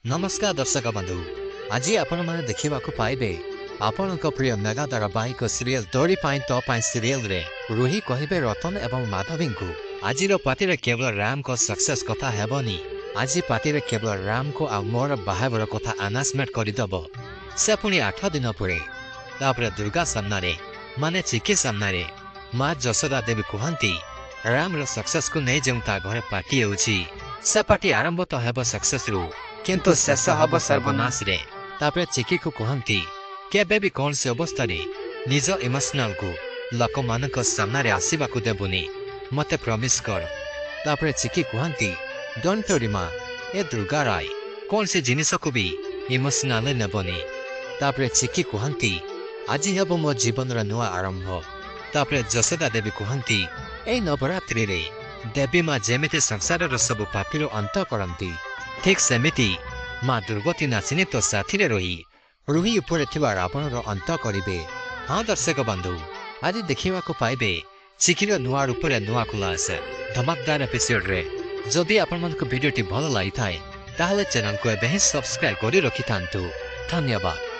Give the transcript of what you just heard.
नमस्कार दर्शक बंधु आज आपण मैंने देखा पाइबे आपण प्रिय मेगा धारावाहिक सीरियल तोरी तो सीरियल रे रूही कहे रतन एवं माधवी को आज पार्टी केवल राम को सक्सेस कथा हेबनी आज पार्टी केवल राम को आ मोर बाहावर कथा अनाउंसमेंट करदब से पुणी 8 दिन पर दुर्गा सामने माने चिकी सामने माँ जशोदा देवी कहती राम रो सक्सेस को नहीं जो घर पार्टी होची से पार्टी आरंभ तो हेब सक्सेस रु किंतु शेष हम सर्वनाश रे तापरे चिकी को कहती केबे भी कौन से अवस्था रे निज इमोशनल को लोक मान सामने आसवा को देबुनी मते प्रॉमिस कर तापरे चिकी कहती डोंट वरी मां ए दुर्गा राय कौन से जिनिस को भी इमोशनल नेबनी तापरे चिकी कहती आज हेब मो जीवन रा नुआ आरंभ तापरे जशोदा देवी कहती ए नवरात्रि रे देवी मां जेमिति संसार रो सब पापीर अंत करती ठीक सेमिति माँ दुर्गति नाचिनी तो साथी रही रूही उपरे थिबा रावण रो अंत करिवे। हाँ दर्शक बंधु आज देखा पाइबे चिकीर नुआ रूप नुआ खुलास धमाकदार एपिसोड रे जदि आपण मन को वीडियो भल लगी थाए ताहले चैनल को एबे ही सब्सक्राइब करी रखि थांतु। धन्यवाद।